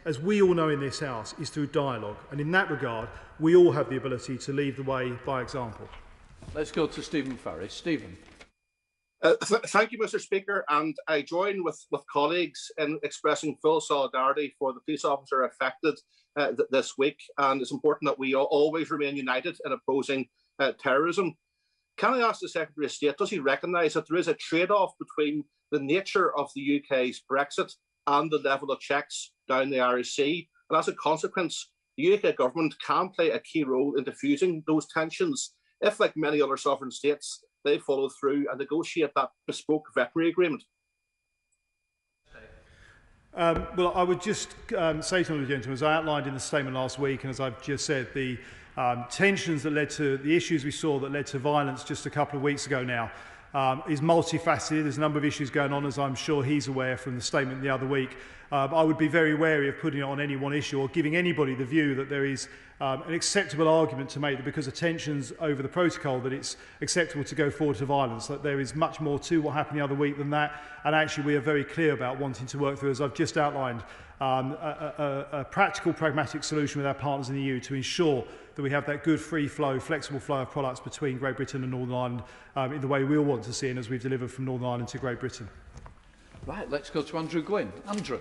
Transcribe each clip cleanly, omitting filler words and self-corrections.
as we all know in this House, is through dialogue. And in that regard, we all have the ability to lead the way by example. Let's go to Stephen Farris. Stephen. Thank you, Mr. Speaker, and I join with colleagues in expressing full solidarity for the police officer affected this week, and it's important that we always remain united in opposing terrorism. Can I ask the Secretary of State, does he recognise that there is a trade-off between the nature of the UK's Brexit and the level of checks down the Irish Sea, and as a consequence, the UK government can play a key role in diffusing those tensions if, like many other sovereign states, they follow through and negotiate that bespoke veterinary agreement? Well, I would just say to the gentleman, as I outlined in the statement last week, and as I've just said, the tensions that led to the issues we saw that led to violence just a couple of weeks ago now is multifaceted. There's a number of issues going on, as I'm sure he's aware from the statement the other week. I would be very wary of putting it on any one issue or giving anybody the view that there is an acceptable argument to make that because of tensions over the protocol that it's acceptable to go forward to violence. That there is much more to what happened the other week than that, and actually we are very clear about wanting to work through, as I've just outlined, a practical, pragmatic solution with our partners in the EU to ensure that we have that good free flow, flexible flow of products between Great Britain and Northern Ireland in the way we all want to see and as we've delivered from Northern Ireland to Great Britain. Right, let's go to Andrew Gwynn. Andrew.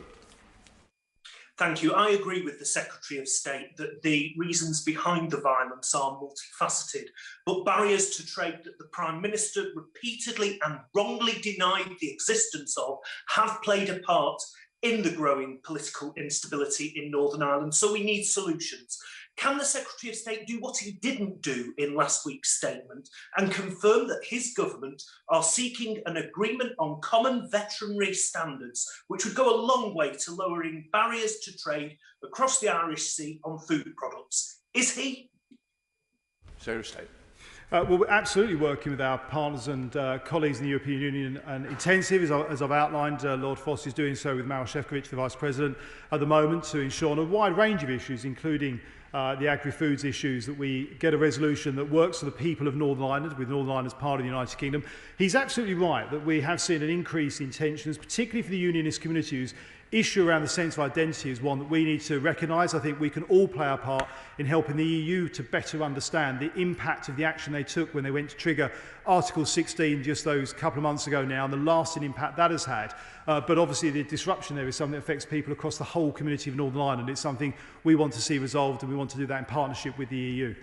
Thank you. I agree with the Secretary of State that the reasons behind the violence are multifaceted, but barriers to trade that the Prime Minister repeatedly and wrongly denied the existence of have played a part in the growing political instability in Northern Ireland, so we need solutions. Can the Secretary of State do what he didn't do in last week's statement and confirm that his government are seeking an agreement on common veterinary standards, which would go a long way to lowering barriers to trade across the Irish Sea on food products? Is he? Secretary of State. Well, we're absolutely working with our partners and colleagues in the European Union, and intensive, as I've outlined. Lord Foss is doing so with Maroš Šefčovič, the Vice President, at the moment to ensure on a wide range of issues, including the agri-foods issues, that we get a resolution that works for the people of Northern Ireland, with Northern Ireland as part of the United Kingdom. He's absolutely right that we have seen an increase in tensions, particularly for the unionist community, whose issue around the sense of identity is one that we need to recognise. I think we can all play our part in helping the EU to better understand the impact of the action they took when they went to trigger Article 16 just those couple of months ago now, and the lasting impact that has had. But obviously the disruption there is something that affects people across the whole community of Northern Ireland. It's something we want to see resolved, and we want to do that in partnership with the EU.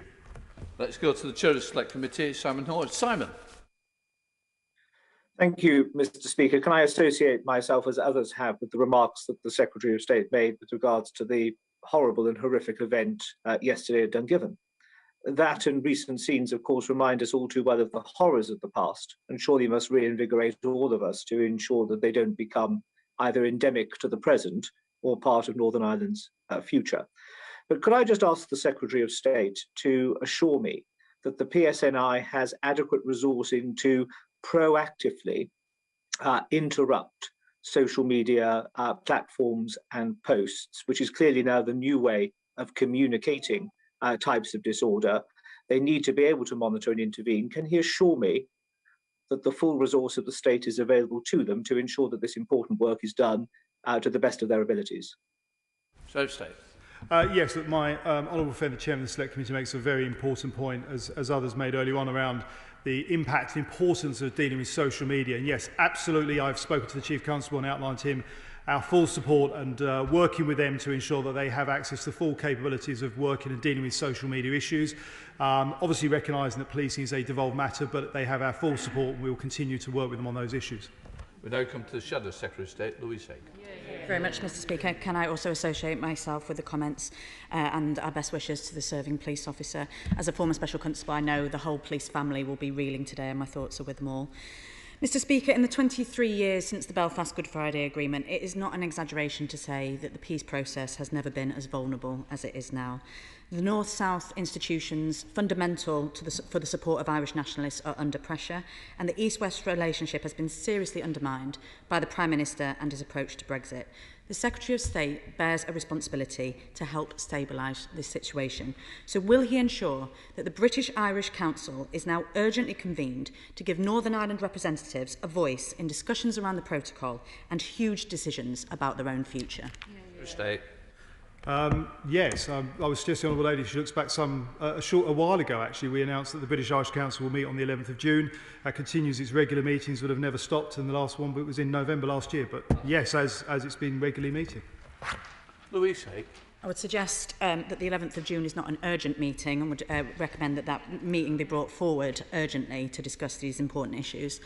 Let's go to the Chair of the Select Committee, Simon Hall. Simon. Thank you, Mr. Speaker. Can I associate myself, as others have, with the remarks that the Secretary of State made with regards to the horrible and horrific event yesterday at Dungiven? That and recent scenes, of course, remind us all too well of the horrors of the past, and surely must reinvigorate all of us to ensure that they don't become either endemic to the present or part of Northern Ireland's future. But could I just ask the Secretary of State to assure me that the PSNI has adequate resourcing to proactively interrupt social media platforms and posts, which is clearly now the new way of communicating types of disorder. They need to be able to monitor and intervene. Can he assure me that the full resource of the state is available to them to ensure that this important work is done to the best of their abilities? Secretary of State. Yes, my honourable friend, the Chairman of the Select Committee, makes a very important point, as others made earlier on, around the impact and importance of dealing with social media. And yes, absolutely, I've spoken to the Chief Constable and outlined to him our full support and working with them to ensure that they have access to full capabilities of working and dealing with social media issues. Obviously recognising that policing is a devolved matter, but they have our full support and we will continue to work with them on those issues. We now come to the Shadow Secretary of State, Louise Haig. Very much, Mr. Speaker. Can I also associate myself with the comments and our best wishes to the serving police officer? As a former Special Constable, I know the whole police family will be reeling today, and my thoughts are with them all. Mr. Speaker, in the 23 years since the Belfast Good Friday Agreement, it is not an exaggeration to say that the peace process has never been as vulnerable as it is now. The North-South institutions, fundamental for the support of Irish nationalists, are under pressure, and the East-West relationship has been seriously undermined by the Prime Minister and his approach to Brexit. The Secretary of State bears a responsibility to help stabilise this situation. So will he ensure that the British-Irish Council is now urgently convened to give Northern Ireland representatives a voice in discussions around the protocol and huge decisions about their own future? State. Yes, I was suggesting, Honourable Lady, she looks back a while ago, actually, we announced that the British Irish Council will meet on the 11th of June. Continues its regular meetings, would have never stopped, and the last one was in November last year. But yes, as it's been regularly meeting. Louise. I would suggest that the 11th of June is not an urgent meeting, and would recommend that that meeting be brought forward urgently to discuss these important issues.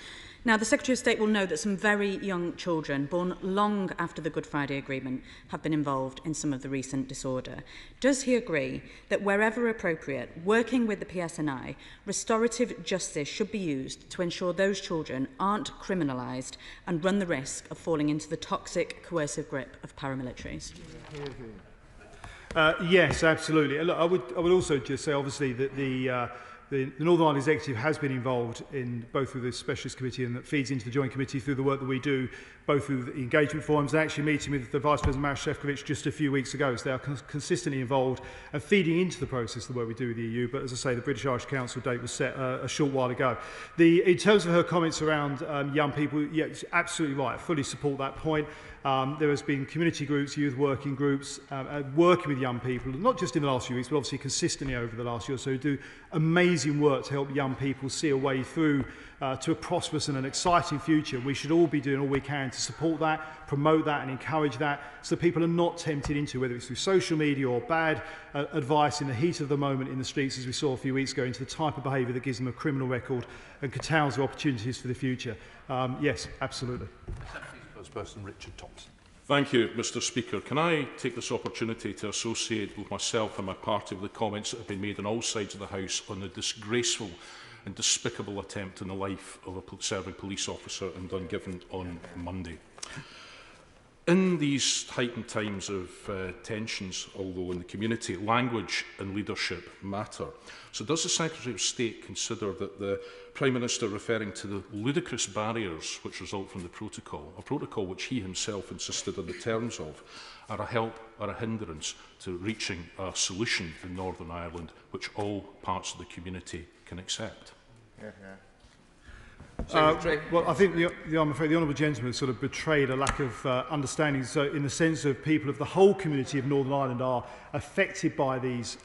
Now, the Secretary of State will know that some very young children, born long after the Good Friday Agreement, have been involved in some of the recent disorder. Does he agree that wherever appropriate, working with the PSNI, restorative justice should be used to ensure those children aren't criminalised and run the risk of falling into the toxic, coercive grip of paramilitaries? Yes, absolutely. Look, I would also just say, obviously, that the Northern Ireland Executive has been involved in both with the Specialist Committee and that feeds into the Joint Committee through the work that we do, both through the engagement forums and actually meeting with the Vice President Maros Šefčovič just a few weeks ago. So they are consistently involved and feeding into the process the work we do with the EU. But as I say, the British Irish Council date was set a short while ago. In terms of her comments around young people, yeah, it's absolutely right. I fully support that point. There has been community groups, youth working groups, working with young people, not just in the last few weeks, but obviously consistently over the last year or so, who do amazing work to help young people see a way through to a prosperous and an exciting future. We should all be doing all we can to support that, promote that and encourage that, so people are not tempted into, whether it's through social media or bad advice in the heat of the moment in the streets, as we saw a few weeks ago, into the type of behaviour that gives them a criminal record and curtails their opportunities for the future. Yes, absolutely. Spokesperson Richard Thompson. Thank you, Mr Speaker. Can I take this opportunity to associate with myself and my party with the comments that have been made on all sides of the House on the disgraceful and despicable attempt on the life of a serving police officer in Dungiven on Monday. In these heightened times of tensions, although in the community, language and leadership matter. So does the Secretary of State consider that the Prime Minister referring to the ludicrous barriers which result from the protocol, a protocol which he himself insisted on the terms of, are a help or a hindrance to reaching a solution in Northern Ireland which all parts of the community can accept? Well, I think I'm afraid the honourable gentleman has sort of betrayed a lack of understanding. So, in the sense of people of the whole community of Northern Ireland are affected by these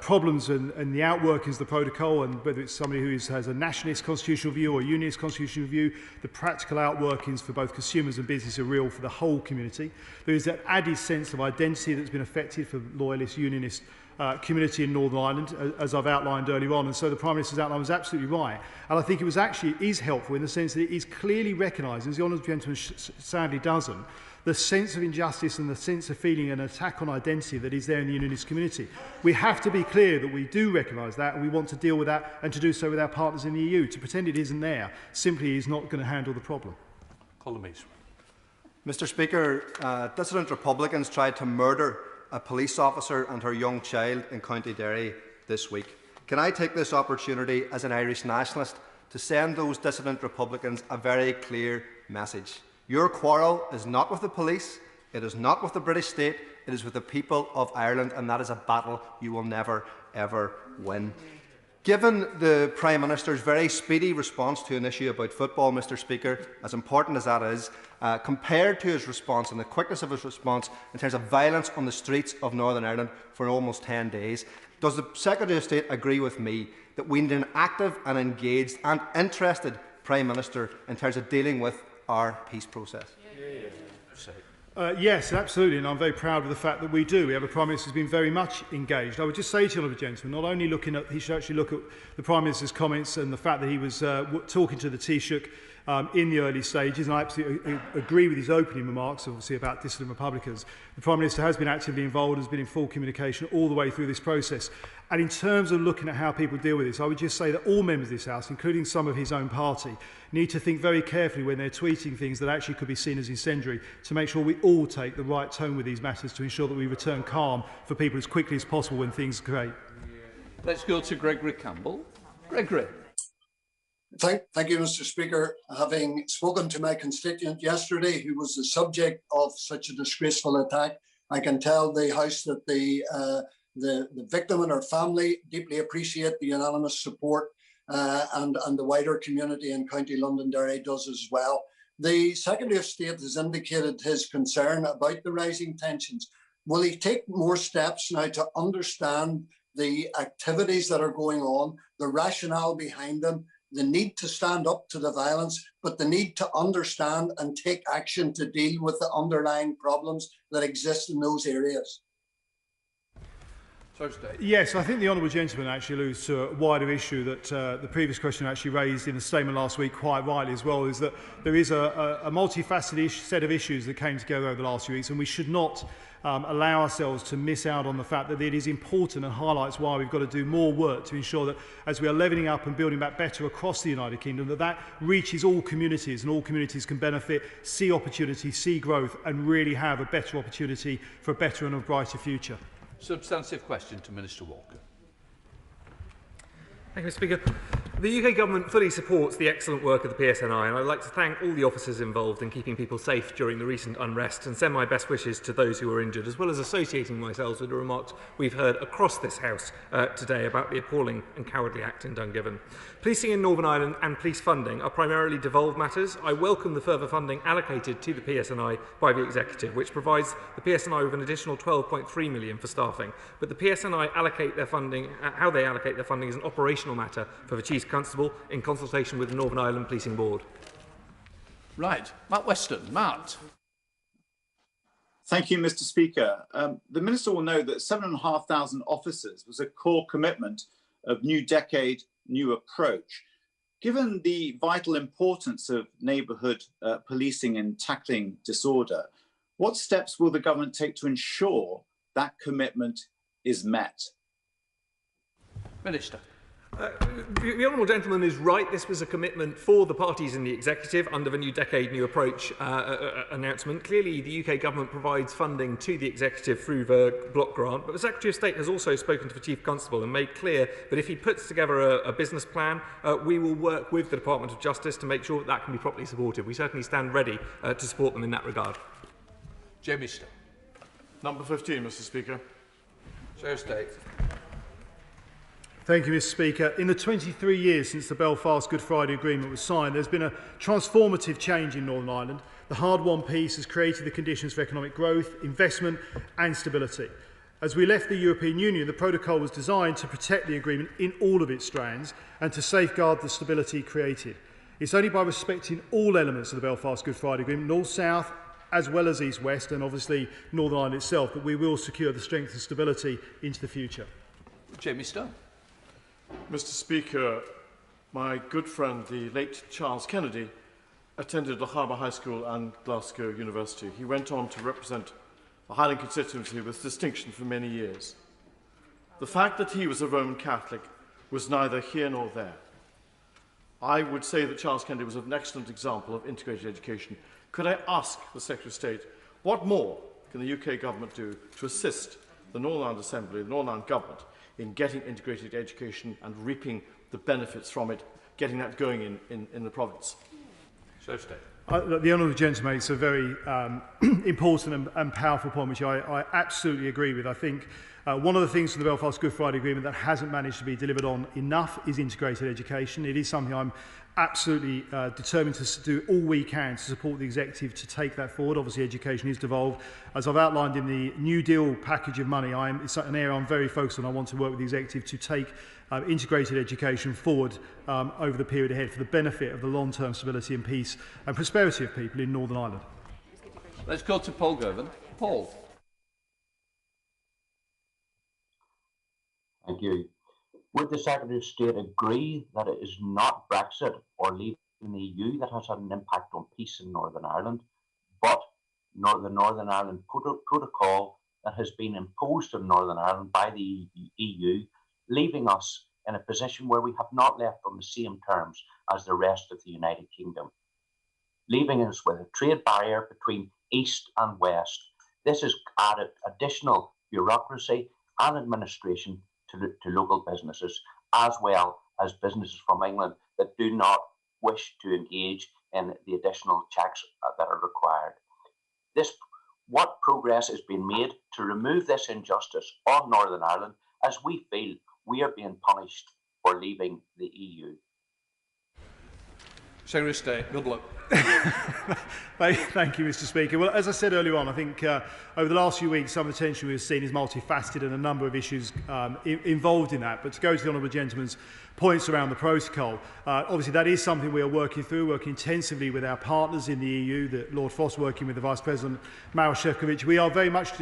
problems and the outworkings of the protocol, and whether it's somebody who has a nationalist constitutional view or a unionist constitutional view, the practical outworkings for both consumers and business are real for the whole community. There is that added sense of identity that's been affected for loyalist, unionist community in Northern Ireland, as I've outlined earlier on, and so the Prime Minister's outline was absolutely right. And I think it is helpful in the sense that it is clearly recognised, as the honourable gentleman sadly doesn't, the sense of injustice and the sense of feeling an attack on identity that is there in the unionist community. We have to be clear that we do recognise that and we want to deal with that and to do so with our partners in the EU. To pretend it isn't there simply is not going to handle the problem. Mr Speaker, dissident Republicans tried to murder a police officer and her young child in County Derry this week. Can I take this opportunity as an Irish nationalist to send those dissident Republicans a very clear message? Your quarrel is not with the police, it is not with the British state, it is with the people of Ireland, and that is a battle you will never, ever win. Given the Prime Minister's very speedy response to an issue about football, Mr Speaker, as important as that is, compared to his response and the quickness of his response in terms of violence on the streets of Northern Ireland for almost 10 days, does the Secretary of State agree with me that we need an active and engaged and interested Prime Minister in terms of dealing with our peace process? Yes, absolutely, and I'm very proud of the fact that we do. We have a Prime Minister who's been very much engaged. I would just say to the honourable gentleman, not only he should actually look at the Prime Minister's comments and the fact that he was talking to the Taoiseach in the early stages, and I absolutely agree with his opening remarks, obviously, about dissident Republicans. The Prime Minister has been actively involved, has been in full communication all the way through this process. And in terms of looking at how people deal with this, I would just say that all members of this House, including some of his own party, need to think very carefully when they're tweeting things that actually could be seen as incendiary, to make sure we all take the right tone with these matters to ensure that we return calm for people as quickly as possible when things create. Let's go to Gregory Campbell. Gregory. Thank you, Mr Speaker. Having spoken to my constituent yesterday, who was the subject of such a disgraceful attack, I can tell the House that the victim and her family deeply appreciate the unanimous support, and the wider community in County Londonderry does as well. The Secretary of State has indicated his concern about the rising tensions. Will he take more steps now to understand the activities that are going on, the rationale behind them, the need to stand up to the violence, but the need to understand and take action to deal with the underlying problems that exist in those areas? Yes, I think the honourable gentleman actually alludes to a wider issue that the previous question actually raised in a statement last week quite rightly as well, is that there is a multifaceted set of issues that came together over the last few weeks, and we should not allow ourselves to miss out on the fact that it is important and highlights why we've got to do more work to ensure that as we are levelling up and building back better across the United Kingdom, that reaches all communities and all communities can benefit, see opportunity, see growth and really have a better opportunity for a better and a brighter future. Substantive question to Minister Walker. Thank you, Mr. Speaker. The UK Government fully supports the excellent work of the PSNI, and I'd like to thank all the officers involved in keeping people safe during the recent unrest and send my best wishes to those who were injured, as well as associating myself with the remarks we've heard across this House today about the appalling and cowardly act in Dungiven. Policing in Northern Ireland and police funding are primarily devolved matters. I welcome the further funding allocated to the PSNI by the Executive, which provides the PSNI with an additional £12.3 million for staffing. But the PSNI allocate their funding, how they allocate their funding is an operational matter for the Chief Constable in consultation with the Northern Ireland Policing Board. Right. Matt Weston. Matt. Thank you, Mr. Speaker. The Minister will know that 7,500 officers was a core commitment of New Decade, New Approach. Given the vital importance of neighbourhood policing in tackling disorder, what steps will the government take to ensure that commitment is met? Minister. The honourable gentleman is right. This was a commitment for the parties in the Executive under the New Decade, New Approach announcement. Clearly, the UK Government provides funding to the Executive through the block grant, but the Secretary of State has also spoken to the Chief Constable and made clear that if he puts together a business plan, we will work with the Department of Justice to make sure that can be properly supported. We certainly stand ready to support them in that regard. Jamie Stow. Number 15, Mr. Speaker. Secretary of State. Thank you, Mr. Speaker. In the 23 years since the Belfast Good Friday Agreement was signed, there's been a transformative change in Northern Ireland. The hard-won peace has created the conditions for economic growth, investment and stability. As we left the European Union, the protocol was designed to protect the agreement in all of its strands and to safeguard the stability created. It's only by respecting all elements of the Belfast Good Friday Agreement, North-South as well as East-West and obviously Northern Ireland itself, that we will secure the strength and stability into the future. Jamie Stow. Mr. Speaker, my good friend, the late Charles Kennedy, attended Le Harbour High School and Glasgow University. He went on to represent the Highland constituency with distinction for many years. The fact that he was a Roman Catholic was neither here nor there. I would say that Charles Kennedy was an excellent example of integrated education. Could I ask the Secretary of State, what more can the UK Government do to assist the Northern Ireland Assembly, the Northern Ireland Government, in getting integrated education and reaping the benefits from it, getting that going in the province? The honourable gentleman makes a very important and powerful point, which I absolutely agree with. I think one of the things from the Belfast Good Friday Agreement that hasn't managed to be delivered on enough is integrated education. It is something I'm absolutely determined to do all we can to support the Executive to take that forward. Obviously, education is devolved. As I've outlined in the New Deal package of money, it's an area I'm very focused on. I want to work with the Executive to take integrated education forward over the period ahead for the benefit of the long-term stability and peace and prosperity of people in Northern Ireland. Let's go to Paul Govan. Paul. Thank you. Would the Secretary of State agree that it is not Brexit or leaving the EU that has had an impact on peace in Northern Ireland, but the Northern Ireland Protocol that has been imposed on Northern Ireland by the EU, leaving us in a position where we have not left on the same terms as the rest of the United Kingdom, leaving us with a trade barrier between East and West? This has added additional bureaucracy and administration to local businesses, as well as businesses from England that do not wish to engage in the additional checks that are required. What progress is being made to remove this injustice on Northern Ireland, as we feel we are being punished for leaving the EU? Secretary of State, good luck. Thank you, Mr. Speaker. Well, as I said earlier on, I think over the last few weeks, some of the tension we've seen is multifaceted and a number of issues involved in that. But to go to the honourable gentleman's points around the protocol, obviously that is something we are working through, working intensively with our partners in the EU, Lord Foss working with the Vice President, Maros Šefčovič. We are very much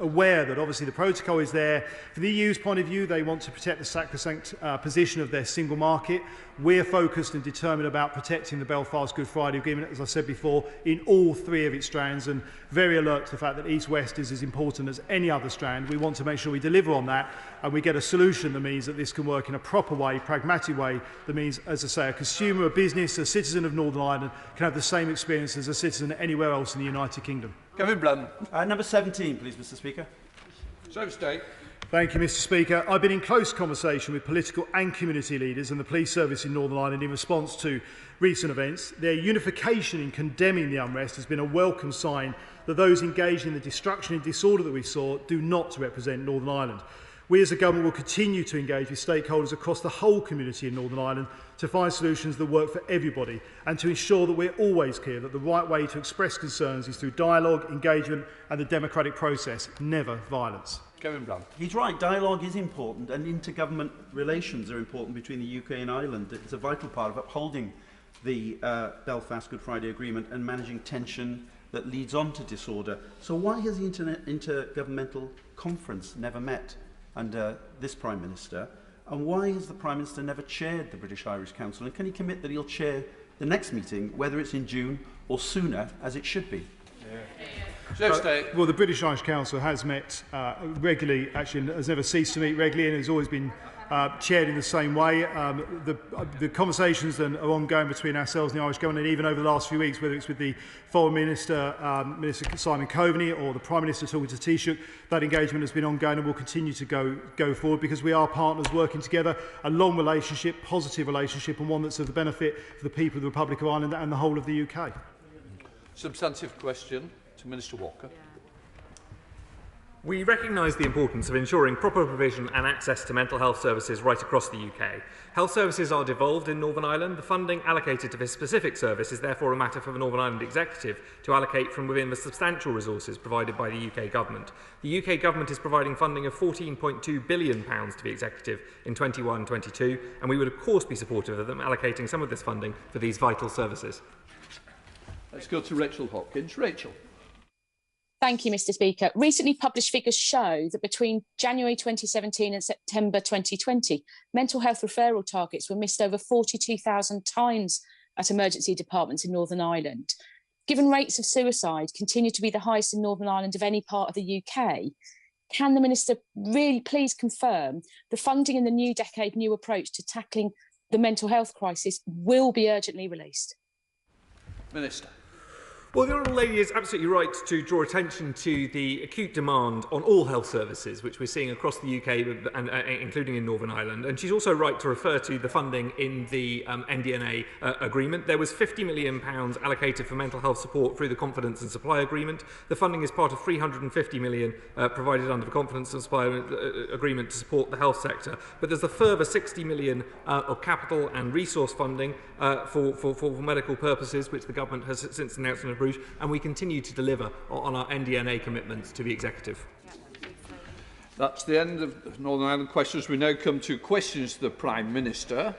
aware that obviously the protocol is there. From the EU's point of view, they want to protect the sacrosanct position of their single market. We're focused and determined about protecting the Belfast Good Friday Agreement, as I said before, in all three of its strands, and very alert to the fact that East-West is as important as any other strand. We want to make sure we deliver on that and we get a solution that means that this can work in a proper way, pragmatic way, that means, as I say, a consumer, a business, a citizen of Northern Ireland can have the same experience as a citizen anywhere else in the United Kingdom. Kevin Blunt. Number 17, please, Mr. Speaker. So state. Thank you, Mr. Speaker. I've been in close conversation with political and community leaders and the police service in Northern Ireland in response to recent events. Their unification in condemning the unrest has been a welcome sign that those engaged in the destruction and disorder that we saw do not represent Northern Ireland. We as a government will continue to engage with stakeholders across the whole community in Northern Ireland to find solutions that work for everybody and to ensure that we're always clear that the right way to express concerns is through dialogue, engagement and the democratic process, never violence. Kevin Blunt. He's right, dialogue is important and intergovernment relations are important between the UK and Ireland. It's a vital part of upholding the Belfast Good Friday Agreement and managing tension that leads on to disorder. So why has the Intergovernmental Conference never met under this Prime Minister? And why has the Prime Minister never chaired the British-Irish Council? And can he commit that he'll chair the next meeting, whether it's in June or sooner, as it should be? Well, the British-Irish Council has met regularly, actually has never ceased to meet regularly and has always been chaired in the same way. The conversations then are ongoing between ourselves and the Irish Government, and even over the last few weeks, whether it's with the Foreign Minister, Minister Simon Coveney, or the Prime Minister talking to Taoiseach, that engagement has been ongoing and will continue to go forward because we are partners working together, a long relationship, positive relationship, and one that's of the benefit for the people of the Republic of Ireland and the whole of the UK. Substantive question to Minister Walker. We recognise the importance of ensuring proper provision and access to mental health services right across the UK. Health services are devolved in Northern Ireland. The funding allocated to this specific service is therefore a matter for the Northern Ireland Executive to allocate from within the substantial resources provided by the UK Government. The UK Government is providing funding of £14.2 billion to the Executive in 21-22, and we would of course be supportive of them allocating some of this funding for these vital services. Let's go to Rachel Hopkins. Rachel. Thank you, Mr. Speaker. Recently published figures show that between January 2017 and September 2020, mental health referral targets were missed over 42,000 times at emergency departments in Northern Ireland. Given rates of suicide continue to be the highest in Northern Ireland of any part of the UK, can the Minister really please confirm the funding in the new decade new approach to tackling the mental health crisis will be urgently released? Minister. Well, the Honourable Lady is absolutely right to draw attention to the acute demand on all health services, which we're seeing across the UK, and including in Northern Ireland. And she's also right to refer to the funding in the NDNA agreement. There was £50 million allocated for mental health support through the Confidence and Supply Agreement. The funding is part of £350 million provided under the Confidence and Supply Agreement to support the health sector. But there's a further £60 million of capital and resource funding for medical purposes, which the Government has since announced and approved, and we continue to deliver on our NDNA commitments to the Executive. That's the end of Northern Ireland questions. We now come to questions to the Prime Minister.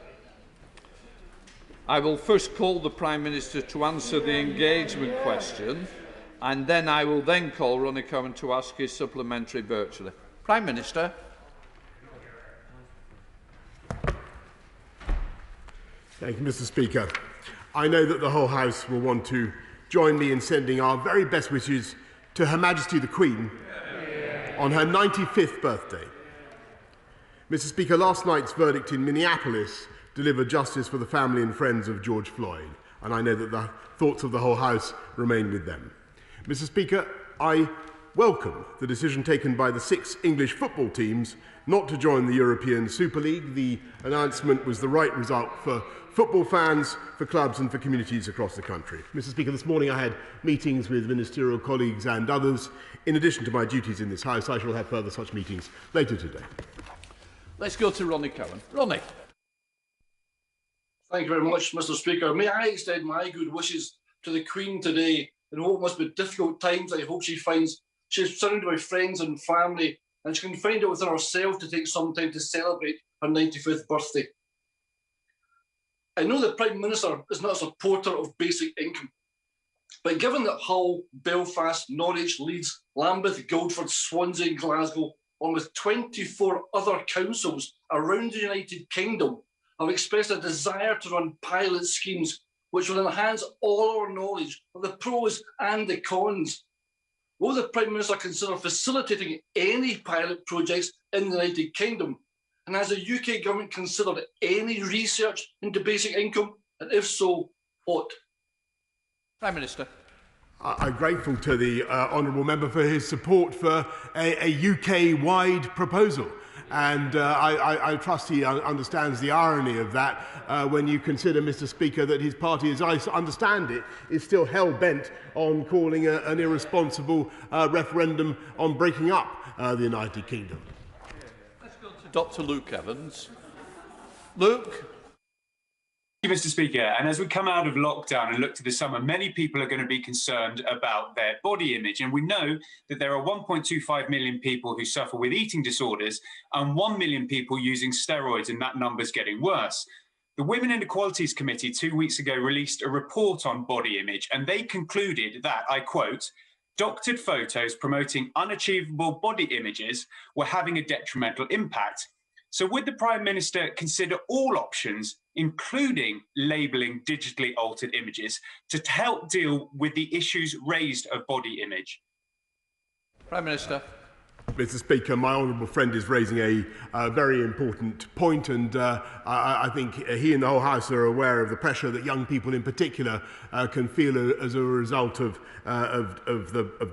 I will first call the Prime Minister to answer the engagement question, and then I will then call Ronnie Cowan to ask his supplementary virtually. Prime Minister. Thank you, Mr. Speaker. I know that the whole House will want to join me in sending our very best wishes to Her Majesty the Queen on her 95th birthday. Mr. Speaker, last night's verdict in Minneapolis delivered justice for the family and friends of George Floyd, and I know that the thoughts of the whole House remain with them. Mr. Speaker, I welcome the decision taken by the 6 English football teams not to join the European Super League. The announcement was the right result for football fans, for clubs and for communities across the country. Mr. Speaker, this morning I had meetings with ministerial colleagues and others. In addition to my duties in this House, I shall have further such meetings later today. Let's go to Ronnie Cowan. Ronnie. Thank you very much, Mr. Speaker. May I extend my good wishes to the Queen today in what must be difficult times. I hope she finds she's surrounded by friends and family, and she can find it within herself to take some time to celebrate her 95th birthday. I know the Prime Minister is not a supporter of basic income, but given that Hull, Belfast, Norwich, Leeds, Lambeth, Guildford, Swansea and Glasgow, along with 24 other councils around the United Kingdom, have expressed a desire to run pilot schemes which will enhance all our knowledge of the pros and the cons, will the Prime Minister consider facilitating any pilot projects in the United Kingdom? And has the UK government considered any research into basic income? And if so, what? Prime Minister. I'm grateful to the honourable member for his support for a UK-wide proposal. And I trust he understands the irony of that when you consider, Mr. Speaker, that his party, as I understand it, is still hell-bent on calling an irresponsible referendum on breaking up the United Kingdom. Dr. Luke Evans. Luke. Thank you, Mr. Speaker. And as we come out of lockdown and look to the summer, many people are going to be concerned about their body image. And we know that there are 1.25 million people who suffer with eating disorders and 1 million people using steroids, and that number's getting worse. The Women and Equalities Committee 2 weeks ago released a report on body image, and they concluded that, I quote, doctored photos promoting unachievable body images were having a detrimental impact. So would the Prime Minister consider all options, including labelling digitally altered images, to help deal with the issues raised of body image? Prime Minister. Mr. Speaker, my honourable friend is raising a very important point, and I think he and the whole House are aware of the pressure that young people in particular can feel as a result of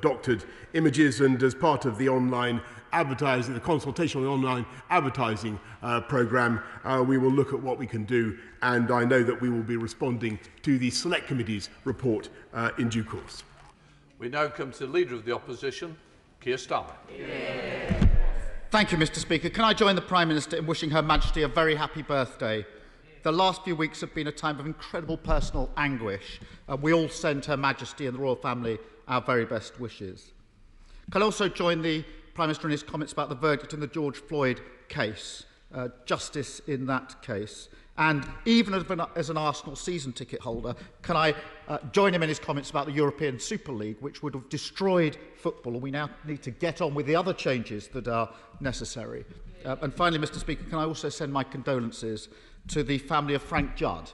doctored images, and as part of the online advertising, the consultation on the online advertising programme, we will look at what we can do, and I know that we will be responding to the Select Committee's report in due course. We now come to the Leader of the Opposition, Keir Starmer. Thank you, Mr. Speaker. Can I join the Prime Minister in wishing Her Majesty a very happy birthday? The last few weeks have been a time of incredible personal anguish. We all send Her Majesty and the royal family our very best wishes. Can I also join the Prime Minister in his comments about the verdict in the George Floyd case, justice in that case, and even as an Arsenal season ticket holder, can I join him in his comments about the European Super League, which would have destroyed football, and we now need to get on with the other changes that are necessary. And finally, Mr. Speaker, can I also send my condolences to the family of Frank Judd,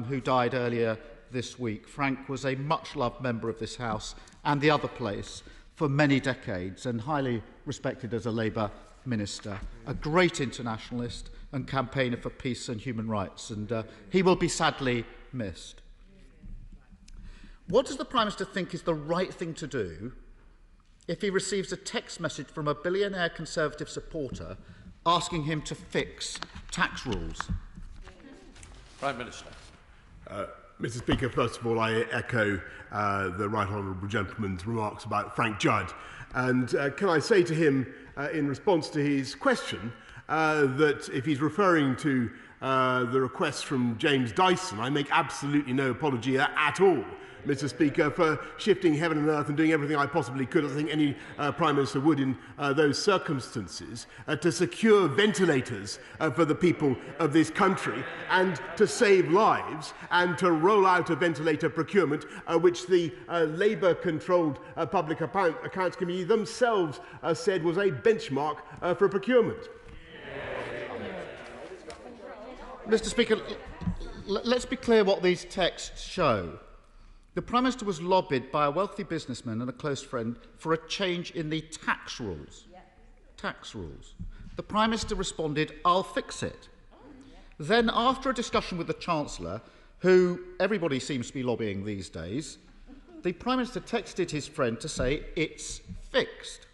who died earlier this week. Frank was a much-loved member of this House and the other place for many decades, and highly respected as a Labour minister, a great internationalist and campaigner for peace and human rights, and he will be sadly missed. What does the Prime Minister think is the right thing to do if he receives a text message from a billionaire Conservative supporter asking him to fix tax rules? Prime Minister. Mr. Speaker, first of all, I echo the Right Honourable Gentleman's remarks about Frank Judd. And can I say to him, in response to his question, that if he's referring to the request from James Dyson, I make absolutely no apology at all, Mr. Speaker, for shifting heaven and earth and doing everything I possibly could, I think any Prime Minister would in those circumstances, to secure ventilators for the people of this country and to save lives and to roll out a ventilator procurement which the Labour-controlled Public Accounts Committee themselves said was a benchmark for procurement. Mr. Speaker, let's be clear what these texts show. The Prime Minister was lobbied by a wealthy businessman and a close friend for a change in the tax rules. Tax rules. The Prime Minister responded, "I'll fix it." Then, after a discussion with the Chancellor, who everybody seems to be lobbying these days, the Prime Minister texted his friend to say, "It's fixed."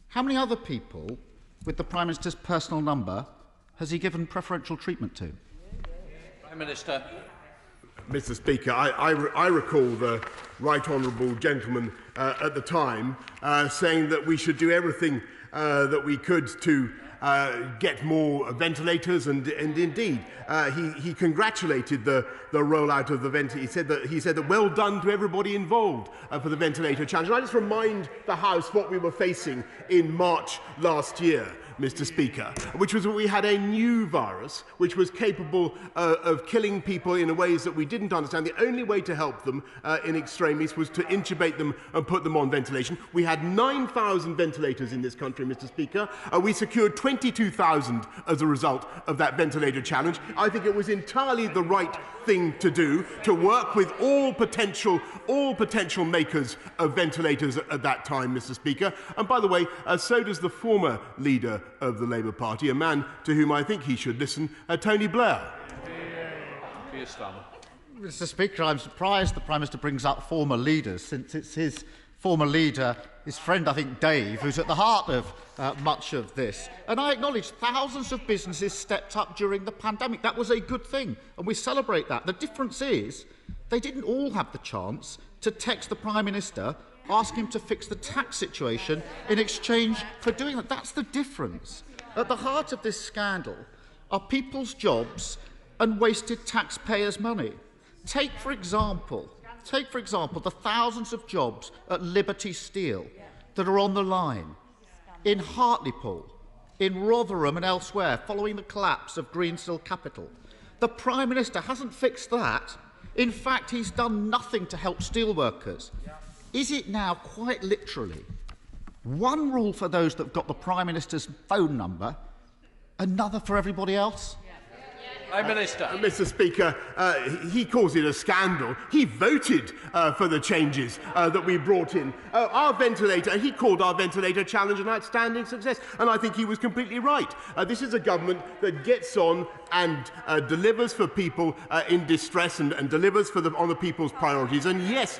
How many other people with the Prime Minister's personal number has he given preferential treatment to? Prime Minister. Mr. Speaker, I recall the Right Honourable Gentleman at the time saying that we should do everything that we could to get more ventilators, and indeed he congratulated the rollout of the ventilator. He said that well done to everybody involved for the ventilator challenge. And I just remind the House what we were facing in March last year, Mr. Speaker, which was that we had a new virus which was capable of killing people in ways that we didn't understand. The only way to help them in extremis was to intubate them and put them on ventilation. We had 9,000 ventilators in this country, Mr. Speaker. We secured 22,000 as a result of that ventilator challenge. I think it was entirely the right thing to do, to work with all potential makers of ventilators at that time, Mr. Speaker. And by the way, so does the former leader of the Labour Party, a man to whom I think he should listen, Tony Blair. Keir Starmer. Mr. Speaker, I'm surprised the Prime Minister brings up former leaders, since it's his former leader, his friend, I think, Dave, who's at the heart of much of this. And I acknowledge thousands of businesses stepped up during the pandemic. That was a good thing, and we celebrate that. The difference is they didn't all have the chance to text the Prime Minister, ask him to fix the tax situation in exchange for doing that. That's the difference. At the heart of this scandal are people's jobs and wasted taxpayers' money. Take, for example, the thousands of jobs at Liberty Steel that are on the line, in Hartlepool, in Rotherham and elsewhere, following the collapse of Greensill Capital. The Prime Minister hasn't fixed that. In fact, he's done nothing to help steelworkers. Is it now, quite literally, one rule for those that have got the Prime Minister's phone number, another for everybody else? Prime Minister. Mr. Speaker, he calls it a scandal. He voted for the changes that we brought in. Our ventilator, he called our ventilator challenge an outstanding success, and I think he was completely right. This is a government that gets on and delivers for people in distress and delivers on the people's priorities. And yes,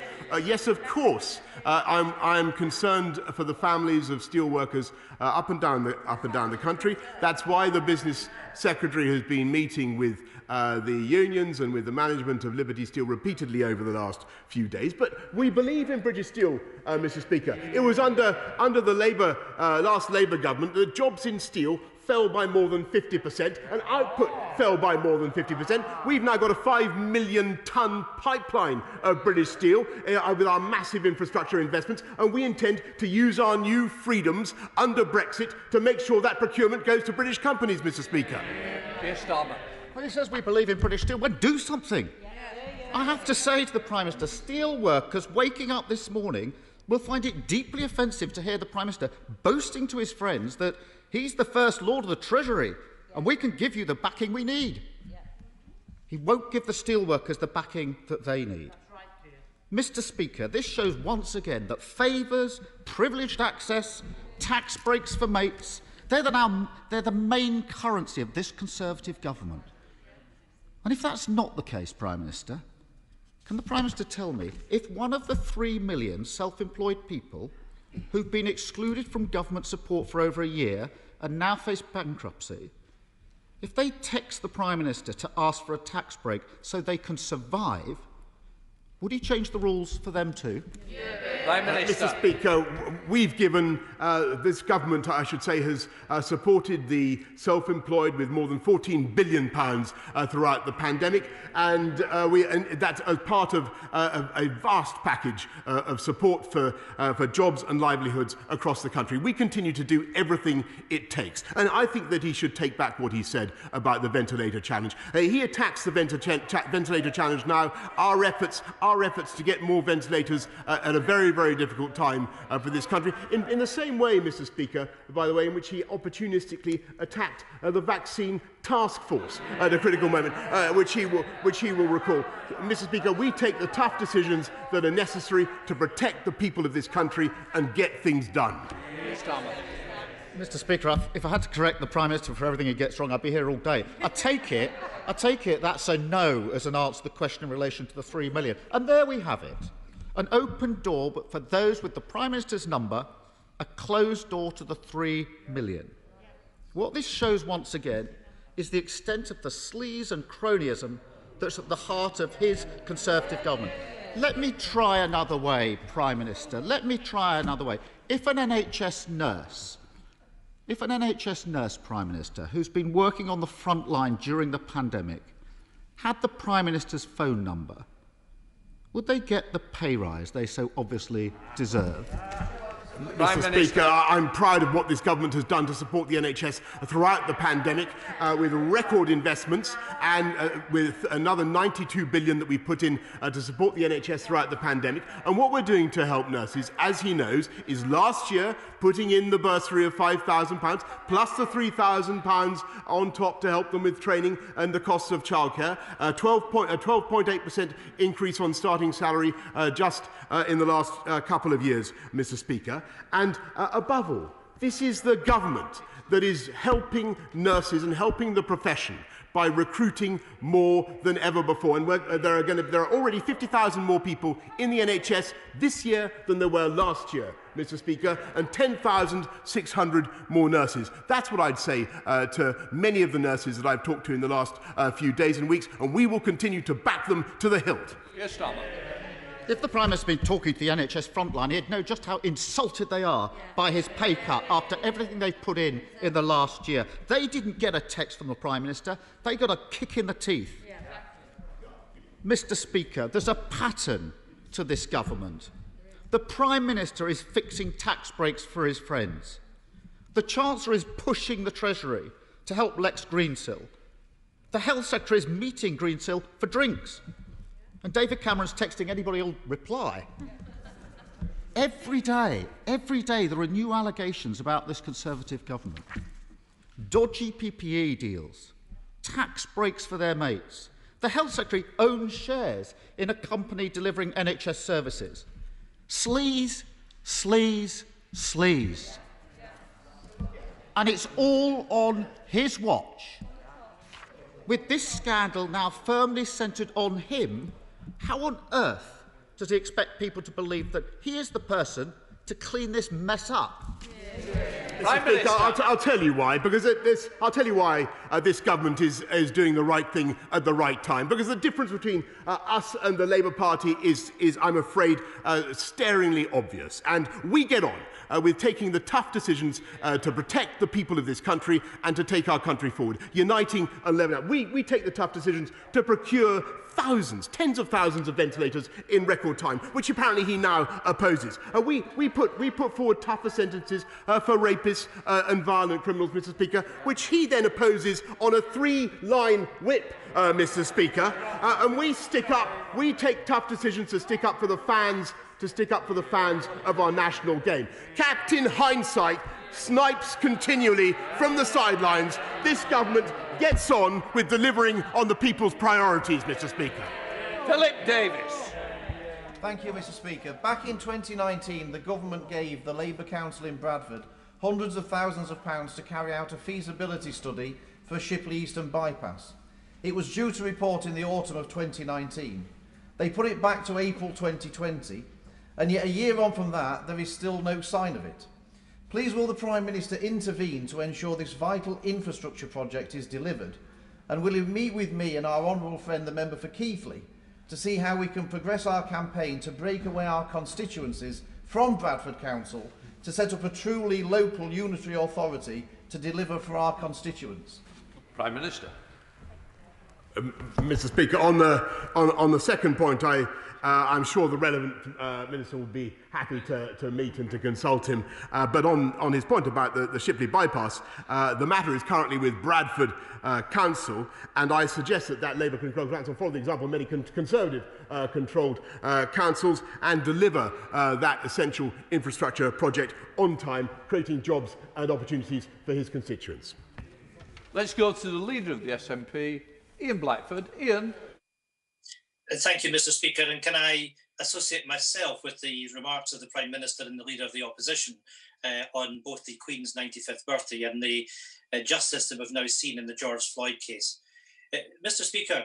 of course, I'm concerned for the families of steelworkers up and down the country. That's why the Business Secretary has been meeting with the unions and with the management of Liberty Steel repeatedly over the last few days. But we believe in British Steel, Mr. Speaker. It was under the last Labour government that jobs in steel fell by more than 50% and output fell by more than 50%. We've now got a 5 million tonne pipeline of British Steel with our massive infrastructure investments, and we intend to use our new freedoms under Brexit to make sure that procurement goes to British companies, Mr. Speaker. Keir Starmer. Well, he says we believe in British Steel. Well, do something. I have to say to the Prime Minister, steel workers waking up this morning will find it deeply offensive to hear the Prime Minister boasting to his friends that he's the First Lord of the Treasury and we can give you the backing we need. He won't give the steelworkers the backing that they need. Mr. Speaker, this shows once again that favours, privileged access, tax breaks for mates, they're the main currency of this Conservative government. And if that's not the case, Prime Minister, can the Prime Minister tell me if one of the 3 million self-employed people who've been excluded from government support for over a year and now face bankruptcy, if they text the Prime Minister to ask for a tax break so they can survive, would he change the rules for them too? Prime Minister. Mr. Speaker, we've given, this government, I should say, has supported the self-employed with more than £14 billion throughout the pandemic, and that's as part of a vast package of support for jobs and livelihoods across the country. We continue to do everything it takes, and I think that he should take back what he said about the ventilator challenge. He attacks the ventilator challenge now. Our efforts to get more ventilators at a very, very difficult time for this country. In the same way, Mr. Speaker, by the way, in which he opportunistically attacked the vaccine task force at a critical moment, which he will recall. Mr. Speaker, we take the tough decisions that are necessary to protect the people of this country and get things done. Mr. Speaker, if I had to correct the Prime Minister for everything he gets wrong, I'd be here all day. I take it that's a no as an answer to the question in relation to the 3 million. And there we have it. An open door, but for those with the Prime Minister's number, a closed door to the 3 million. What this shows once again is the extent of the sleaze and cronyism that's at the heart of his Conservative government. Let me try another way, Prime Minister. Let me try another way. If an NHS nurse If an NHS nurse, Prime Minister, who's been working on the front line during the pandemic, had the Prime Minister's phone number, would they get the pay rise they so obviously deserve? Mr. Speaker, I'm proud of what this government has done to support the NHS throughout the pandemic, with record investments and with another 92 billion that we put in to support the NHS throughout the pandemic. And what we're doing to help nurses, as he knows, is last year putting in the bursary of £5,000 plus the £3,000 on top to help them with training and the costs of childcare. A 12.8% increase on starting salary just in the last couple of years, Mr. Speaker. And above all, this is the government that is helping nurses and helping the profession by recruiting more than ever before. And there are already 50,000 more people in the NHS this year than there were last year, Mr. Speaker, and 10,600 more nurses. That's what I'd say to many of the nurses that I've talked to in the last few days and weeks, and we will continue to back them to the hilt. Keir Starmer. If the Prime Minister had been talking to the NHS frontline, he'd know just how insulted they are by his pay cut after everything they've put in the last year. They didn't get a text from the Prime Minister. They got a kick in the teeth. Mr. Speaker, there's a pattern to this government. The Prime Minister is fixing tax breaks for his friends. The Chancellor is pushing the Treasury to help Lex Greensill. The Health Secretary is meeting Greensill for drinks. And David Cameron's texting anybody who'll reply. Every day there are new allegations about this Conservative government. Dodgy PPE deals, tax breaks for their mates. The Health Secretary owns shares in a company delivering NHS services. Sleaze, sleaze, sleaze. And it's all on his watch. With this scandal now firmly centred on him, how on earth does he expect people to believe that he is the person to clean this mess up? Mr. Speaker, I'll tell you why. Because I'll tell you why this government is doing the right thing at the right time. Because the difference between us and the Labour Party is I'm afraid, staringly obvious. And we get on with taking the tough decisions to protect the people of this country and to take our country forward, uniting and levelling up. We take the tough decisions to procure tens of thousands of ventilators in record time, which apparently he now opposes. We put forward tougher sentences for rapists and violent criminals, Mr. Speaker, which he then opposes on a 3-line whip, Mr. Speaker. And we take tough decisions to stick up for the fans, of our national game. Captain Hindsight snipes continually from the sidelines. This government gets on with delivering on the people's priorities, Mr. Speaker. Philip Davis. Thank you, Mr. Speaker. Back in 2019, the government gave the Labour Council in Bradford hundreds of thousands of pounds to carry out a feasibility study for Shipley Eastern Bypass. It was due to report in the autumn of 2019. They put it back to April 2020, and yet a year on from that, there is still no sign of it. Please will the Prime Minister intervene to ensure this vital infrastructure project is delivered? And will he meet with me and our honourable friend, the member for Keighley, to see how we can progress our campaign to break away our constituencies from Bradford Council to set up a truly local unitary authority to deliver for our constituents? Prime Minister. Mr. Speaker, on the second point, I'm sure the relevant minister will be happy to meet and to consult him. But on his point about the Shipley bypass, the matter is currently with Bradford Council, and I suggest that Labour controlled council follow the example of many Conservative controlled councils and deliver that essential infrastructure project on time, creating jobs and opportunities for his constituents. Let's go to the Leader of the SNP, Ian Blackford. Ian. Thank you, Mr. Speaker. And can I associate myself with the remarks of the Prime Minister and the Leader of the Opposition on both the Queen's 95th birthday and the justice that we've now seen in the George Floyd case. Mr. Speaker,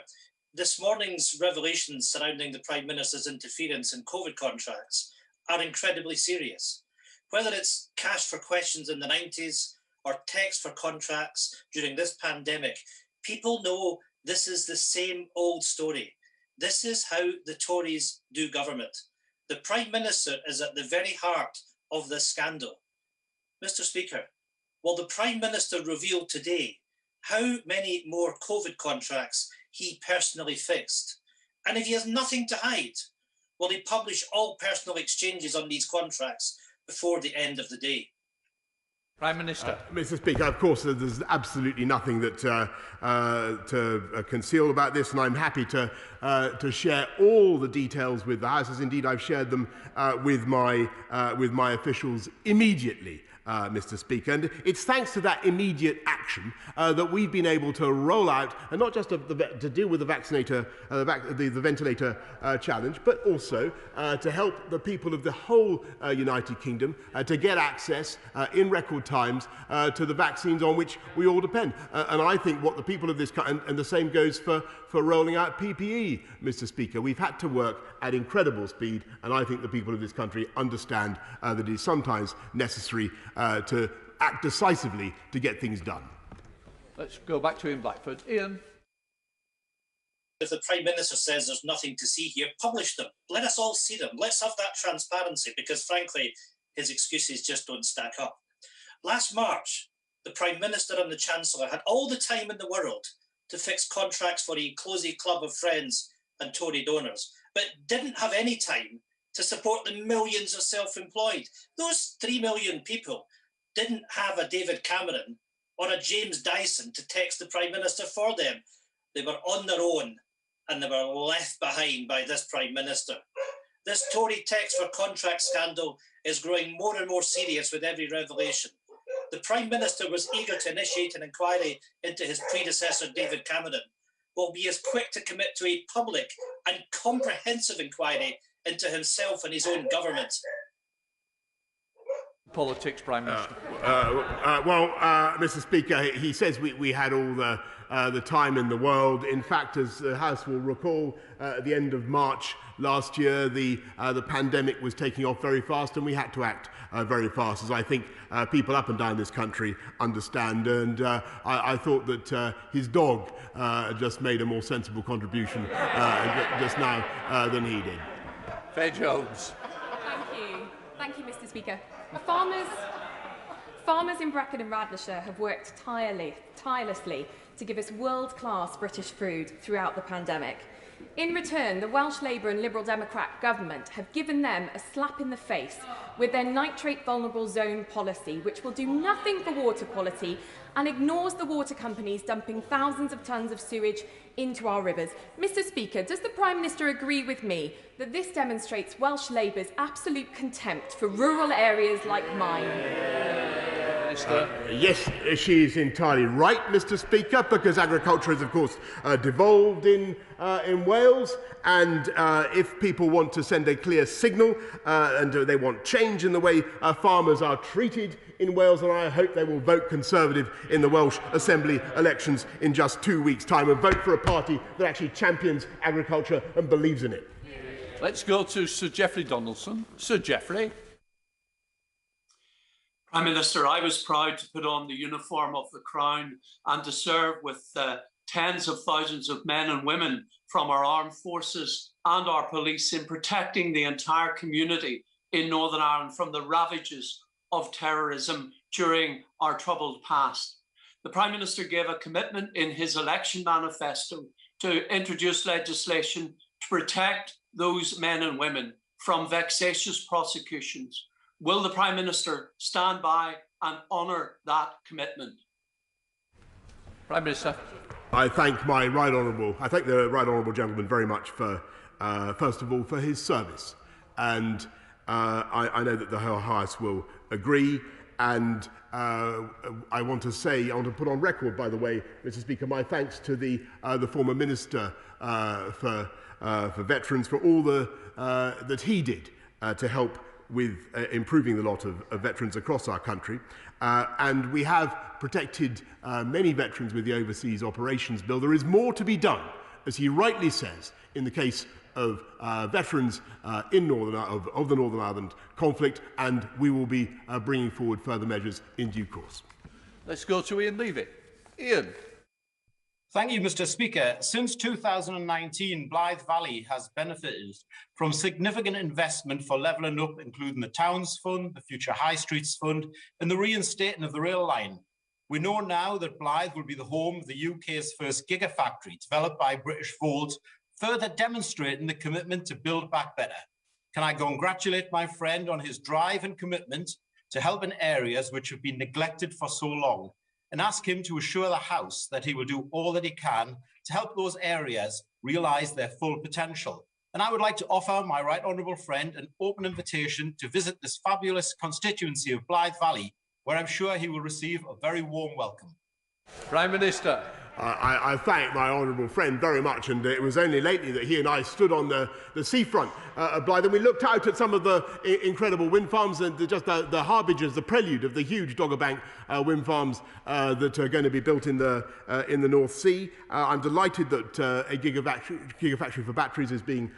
this morning's revelations surrounding the Prime Minister's interference in COVID contracts are incredibly serious. Whether it's cash for questions in the 90s or text for contracts during this pandemic, people know this is the same old story. This is how the Tories do government. The Prime Minister is at the very heart of this scandal. Mr. Speaker, Well, the Prime Minister revealed today how many more COVID contracts he personally fixed. And if he has nothing to hide, will he publish all personal exchanges on these contracts before the end of the day? Prime Minister. Mr. Speaker, of course, there's absolutely nothing that to conceal about this, and I'm happy to share all the details with the House, as indeed I've shared them with my officials immediately. Mr. Speaker, and it's thanks to that immediate action that we've been able to roll out, and not just to deal with the ventilator challenge, but also to help the people of the whole United Kingdom to get access in record times to the vaccines on which we all depend. And I think what the people of this country, and the same goes for rolling out PPE, Mr. Speaker. We've had to work at incredible speed, and I think the people of this country understand that it is sometimes necessary to act decisively to get things done. Let's go back to Ian Blackford. Ian. If the Prime Minister says there's nothing to see here, publish them. Let us all see them. Let's have that transparency, because frankly, his excuses just don't stack up. Last March, the Prime Minister and the Chancellor had all the time in the world to fix contracts for a cosy club of friends and Tory donors, but didn't have any time to support the millions of self-employed. Those 3 million people didn't have a David Cameron or a James Dyson to text the Prime Minister for them. They were on their own, and they were left behind by this Prime Minister. This Tory text for contract scandal is growing more and more serious with every revelation. The Prime Minister was eager to initiate an inquiry into his predecessor, David Cameron. Will be as quick to commit to a public and comprehensive inquiry into himself and his own government. Politics, Prime Minister. Mr. Speaker, he says we had all the time in the world. In fact, as the House will recall, at the end of March last year, the pandemic was taking off very fast, and we had to act very fast, as I think people up and down this country understand. And I thought that his dog just made a more sensible contribution just now than he did. Faye Jones. Thank you, Mr. Speaker. Farmers in Brecon and Radnorshire have worked tirelessly to give us world-class British food throughout the pandemic. In return, the Welsh Labour and Liberal Democrat government have given them a slap in the face with their nitrate vulnerable zone policy, which will do nothing for water quality and ignores the water companies dumping thousands of tonnes of sewage into our rivers. Mr. Speaker, does the Prime Minister agree with me that this demonstrates Welsh Labour's absolute contempt for rural areas like mine? Yes, she is entirely right, Mr. Speaker, because agriculture is, of course, devolved in Wales, and if people want to send a clear signal and they want change in the way farmers are treated in Wales, and I hope they will vote Conservative in the Welsh Assembly elections in just 2 weeks' time and vote for a party that actually champions agriculture and believes in it. Let's go to Sir Geoffrey Donaldson. Sir Geoffrey. Prime Minister, I was proud to put on the uniform of the Crown and to serve with tens of thousands of men and women from our armed forces and our police in protecting the entire community in Northern Ireland from the ravages of terrorism during our troubled past. The Prime Minister gave a commitment in his election manifesto to introduce legislation to protect those men and women from vexatious prosecutions. Will the Prime Minister stand by and honour that commitment? Prime Minister. I thank the right honourable gentleman very much for, first of all, for his service, and I know that the whole House will agree. And I want to put on record, by the way, Mr. Speaker, my thanks to the former Minister for Veterans for all that he did to help with improving the lot of veterans across our country. And we have protected many veterans with the Overseas Operations Bill. There is more to be done, as he rightly says, in the case of veterans of the Northern Ireland conflict, and we will be bringing forward further measures in due course. Let's go to Ian Levy. Ian. Thank you, Mr. Speaker. Since 2019, Blythe Valley has benefited from significant investment for levelling up, including the Towns Fund, the Future High Streets Fund, and the reinstating of the rail line. We know now that Blythe will be the home of the UK's first gigafactory, developed by British Volt, further demonstrating the commitment to build back better. Can I congratulate my friend on his drive and commitment to help in areas which have been neglected for so long, and ask him to assure the House that he will do all that he can to help those areas realise their full potential. And I would like to offer my right honourable friend an open invitation to visit this fabulous constituency of Blythe Valley, where I'm sure he will receive a very warm welcome. Prime Minister. I thank my honourable friend very much, and it was only lately that he and I stood on the seafront of Blythe, and we looked out at some of the incredible wind farms and just the harbingers, the prelude of the huge Dogger Bank wind farms that are going to be built in the North Sea. I'm delighted that a gigafactory for batteries is being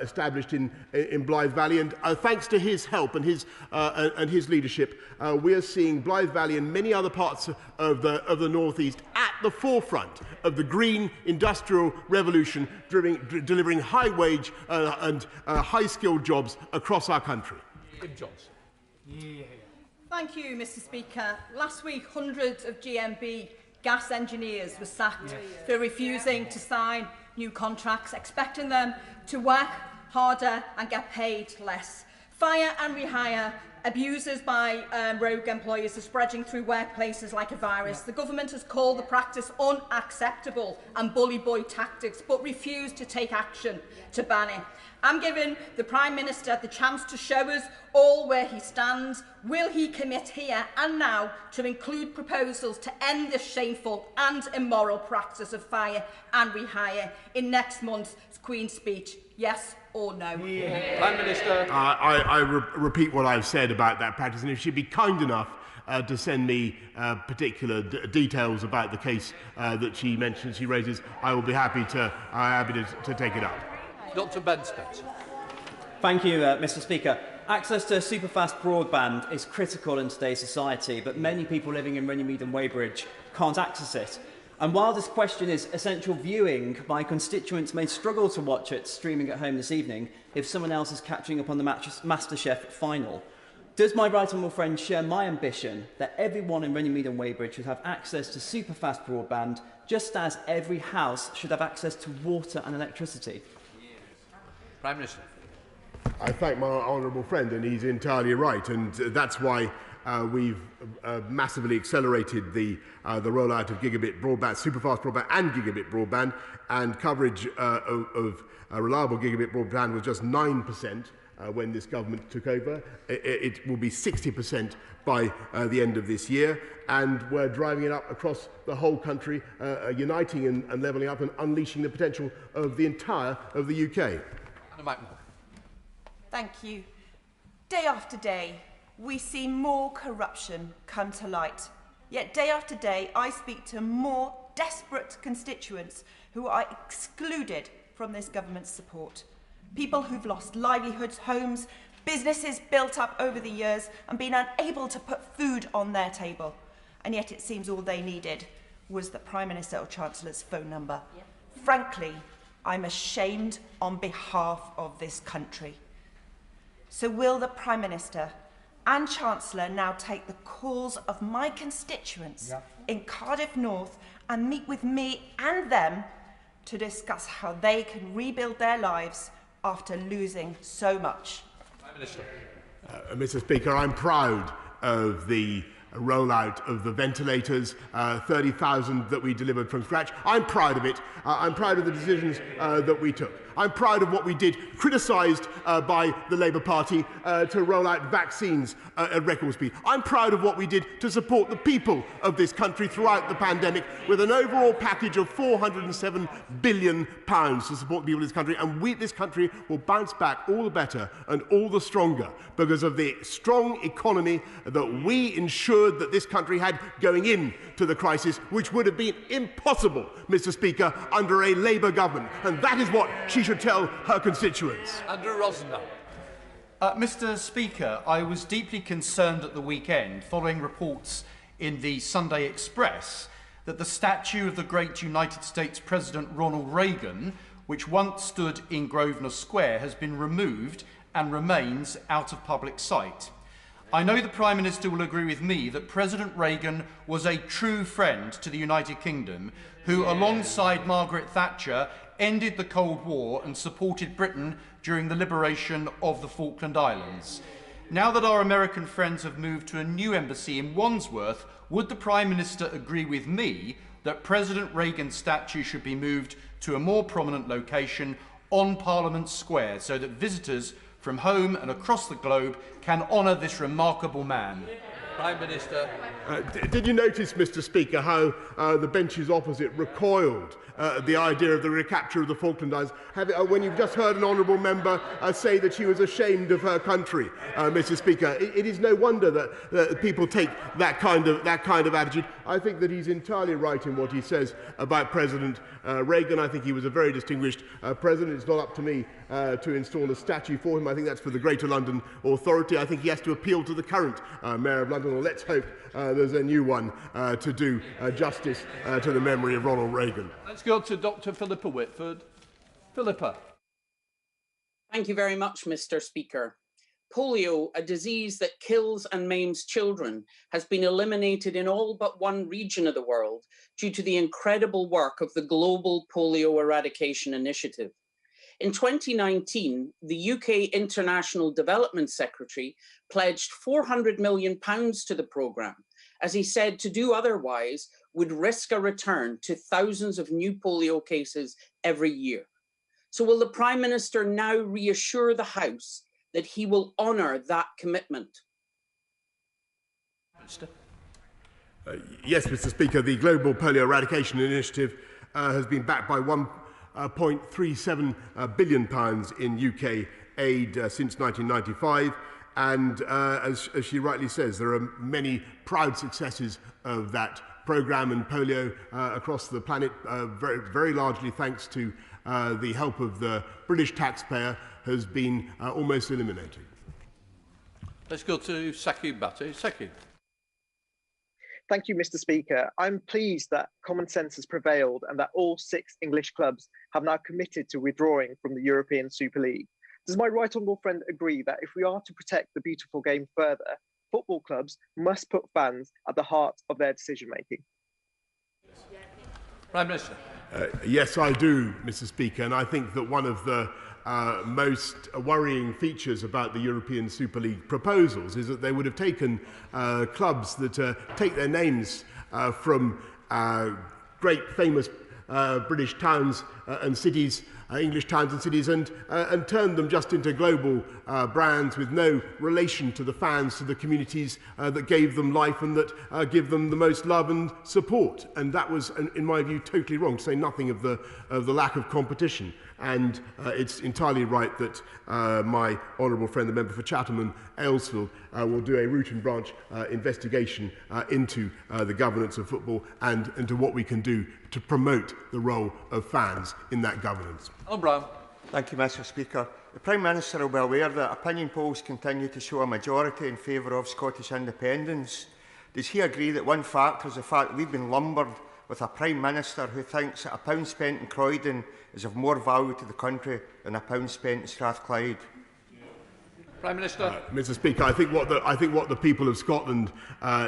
established in Blythe Valley, and thanks to his help and his leadership, we are seeing Blythe Valley and many other parts of the North East at the forefront of the green industrial revolution, delivering high-wage and high-skilled jobs across our country. Kim Johnson. Thank you, Mr. Speaker. Last week, hundreds of GMB gas engineers were sacked for refusing to sign new contracts, expecting them to work harder and get paid less. Fire and rehire abuses by rogue employers are spreading through workplaces like a virus. The government has called the practice unacceptable and bully boy tactics, but refused to take action to ban it. I'm giving the Prime Minister the chance to show us all where he stands. Will he commit here and now to include proposals to end this shameful and immoral practice of fire and rehire in next month's Queen's speech? Yes or no? Prime Minister. I repeat what I've said about that practice, and if she'd be kind enough to send me particular details about the case that she mentions, she raises, I will be happy to take it up. Dr. Ben Spencer. Thank you, Mr. Speaker. Access to superfast broadband is critical in today's society, but many people living in Runnymede and Weybridge can't access it. And while this question is essential viewing, my constituents may struggle to watch it streaming at home this evening if someone else is catching up on the MasterChef final. Does my right honourable friend share my ambition that everyone in Runnymede and Weybridge should have access to superfast broadband, just as every house should have access to water and electricity? Prime Minister. I thank my honourable friend, and he's entirely right, and that's why we've massively accelerated the rollout of gigabit broadband, superfast broadband and gigabit broadband, and coverage of reliable gigabit broadband was just 9% when this government took over. It will be 60% by the end of this year, and we're driving it up across the whole country, uniting and levelling up and unleashing the potential of the entire of the UK. Thank you. Day after day, we see more corruption come to light. Yet day after day, I speak to more desperate constituents who are excluded from this government's support. People who've lost livelihoods, homes, businesses built up over the years and been unable to put food on their table. And yet it seems all they needed was the Prime Minister or Chancellor's phone number. Yeah. Frankly, I'm ashamed on behalf of this country. So will the Prime Minister and Chancellor now take the calls of my constituents in Cardiff North and meet with me and them to discuss how they can rebuild their lives after losing so much? Prime Minister. Mr. Speaker, I'm proud of the rollout of the ventilators, 30,000 that we delivered from scratch. I'm proud of it. I'm proud of the decisions that we took. I'm proud of what we did, criticised by the Labour Party, to roll out vaccines at record speed. I'm proud of what we did to support the people of this country throughout the pandemic with an overall package of £407 billion to support the people of this country. And this country will bounce back all the better and all the stronger because of the strong economy that we ensured that this country had going into the crisis, which would have been impossible, Mr. Speaker, under a Labour government. And that is what she should tell her constituents. Andrew Rosner. Mr. Speaker, I was deeply concerned at the weekend following reports in the Sunday Express that the statue of the great United States President Ronald Reagan, which once stood in Grosvenor Square, has been removed and remains out of public sight. I know the Prime Minister will agree with me that President Reagan was a true friend to the United Kingdom, who, alongside Margaret Thatcher, ended the Cold War and supported Britain during the liberation of the Falkland Islands. Now that our American friends have moved to a new embassy in Wandsworth, would the Prime Minister agree with me that President Reagan's statue should be moved to a more prominent location on Parliament Square so that visitors from home and across the globe can honour this remarkable man? Prime Minister. Did you notice, Mr. Speaker, how the benches opposite recoiled at the idea of the recapture of the Falkland Islands, when you've just heard an honourable member say that she was ashamed of her country, Mr. Speaker? It is no wonder that people take that kind of attitude. I think that he's entirely right in what he says about President Reagan. I think he was a very distinguished president. It's not up to me to install a statue for him. I think that's for the Greater London Authority. I think he has to appeal to the current Mayor of London, or let's hope there's a new one to do justice to the memory of Ronald Reagan. Let's go to Dr. Philippa Whitford. Philippa. Thank you very much, Mr. Speaker. Polio, a disease that kills and maims children, has been eliminated in all but one region of the world due to the incredible work of the Global Polio Eradication Initiative. In 2019, the UK International Development Secretary pledged £400 million to the programme, as he said to do otherwise would risk a return to thousands of new polio cases every year. So will the Prime Minister now reassure the House that he will honour that commitment? Yes, Mr. Speaker, the Global Polio Eradication Initiative has been backed by £1.37 billion in UK aid since 1995. And as she rightly says, there are many proud successes of that programme and polio across the planet, very largely thanks to the help of the British taxpayer, has been almost eliminated. Let's go to Saki Bhatti. Saki. Thank you, Mr. Speaker. I'm pleased that common sense has prevailed and that all 6 English clubs have now committed to withdrawing from the European Super League. Does my right honourable friend agree that if we are to protect the beautiful game further, football clubs must put fans at the heart of their decision-making? Prime Minister. Yes, I do, Mr. Speaker, and I think that one of the most worrying features about the European Super League proposals is that they would have taken clubs that take their names from great famous British towns and cities, English towns and cities, and turned them just into global brands with no relation to the fans, to the communities that gave them life and that give them the most love and support. And that was, in my view, totally wrong, to say nothing of the lack of competition. And it's entirely right that my honourable friend, the member for Chatham and Aylesfield, will do a root and branch investigation into the governance of football and into what we can do to promote the role of fans in that governance. Brown. Thank you, Mr. Speaker. The Prime Minister will be aware that opinion polls continue to show a majority in favour of Scottish independence. Does he agree that one factor is the fact that we've been lumbered with a Prime Minister who thinks that £1 spent in Croydon is of more value to the country than £1 spent in Strathclyde? Prime Minister. Mr. Speaker, I think what the people of Scotland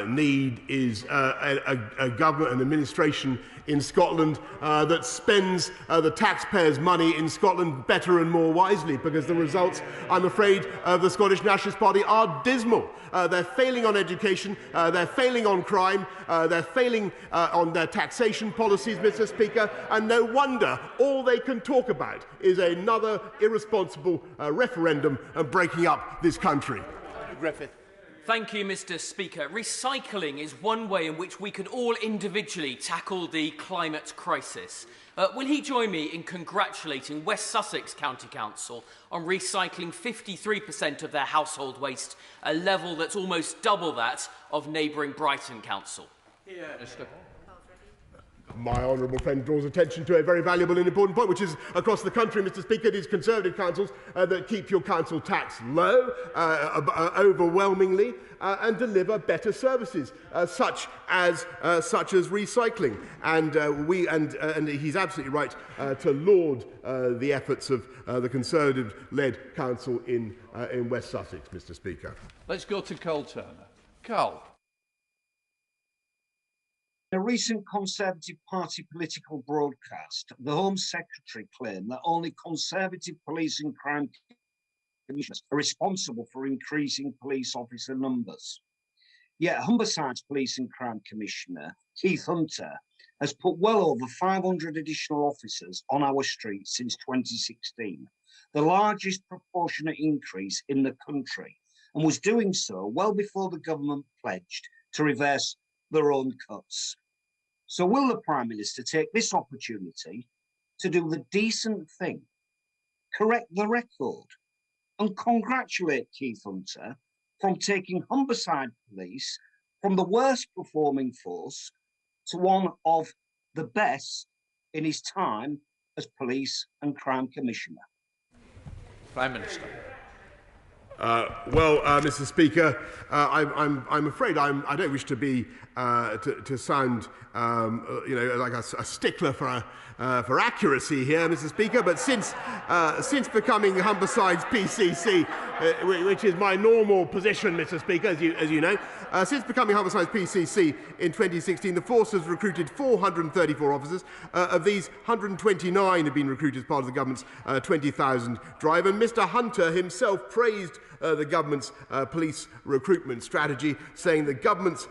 need is a government and administration in Scotland that spends the taxpayers' money in Scotland better and more wisely, because the results, I'm afraid, of the Scottish Nationalist Party are dismal. They're failing on education, they're failing on crime, they're failing on their taxation policies, Mr. Speaker, and no wonder all they can talk about is another irresponsible referendum and breaking up this country. Griffith. Thank you, Mr. Speaker. Recycling is one way in which we could all individually tackle the climate crisis. Will he join me in congratulating West Sussex County Council on recycling 53% of their household waste, a level that's almost double that of neighbouring Brighton Council? Yeah, Mr. My honourable friend draws attention to a very valuable and important point, which is across the country, Mr. Speaker, it is Conservative councils that keep your council tax low, overwhelmingly, and deliver better services, such as recycling. And he's absolutely right to laud the efforts of the Conservative-led council in West Sussex, Mr. Speaker. Let's go to Carl Turner. Carl. In a recent Conservative Party political broadcast, the Home Secretary claimed that only Conservative police and crime commissioners are responsible for increasing police officer numbers. Yet Humberside's Police and Crime Commissioner, Keith Hunter, has put well over 500 additional officers on our streets since 2016, the largest proportionate increase in the country, and was doing so well before the government pledged to reverse their own cuts. So will the Prime Minister take this opportunity to do the decent thing, correct the record, and congratulate Keith Hunter from taking Humberside Police from the worst performing force to one of the best in his time as Police and Crime Commissioner? Prime Minister. Mr. Speaker, I'm afraid I don't wish to be to sound like a stickler for accuracy here, Mr. Speaker. But since becoming Humberside's PCC, which is my normal position, Mr. Speaker, as you know, since becoming Humberside's PCC in 2016, the force has recruited 434 officers. Of these, 129 have been recruited as part of the government's 20,000 drive. And Mr. Hunter himself praised the government's police recruitment strategy, saying the government's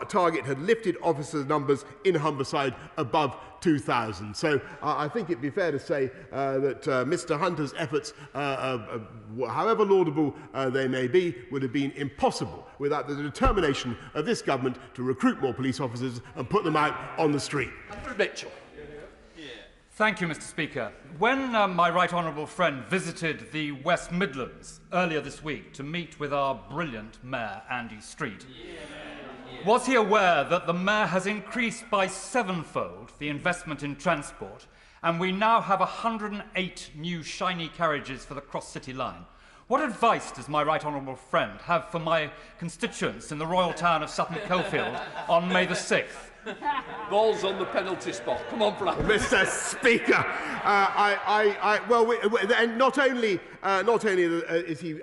target had lifted officer numbers in Humberside above 2,000. So I think it'd be fair to say that Mr. Hunter's efforts, however laudable they may be, would have been impossible without the determination of this government to recruit more police officers and put them out on the street. Mitchell. Thank you, Mr. Speaker. When my right honourable friend visited the West Midlands earlier this week to meet with our brilliant Mayor Andy Street, was he aware that the Mayor has increased by sevenfold the investment in transport, and we now have 108 new shiny carriages for the cross-city line? What advice does my right honourable friend have for my constituents in the royal town of Sutton Coldfield on May the 6th? Ball's on the penalty spot. Come on, Frank. Mr. Speaker, and not only is he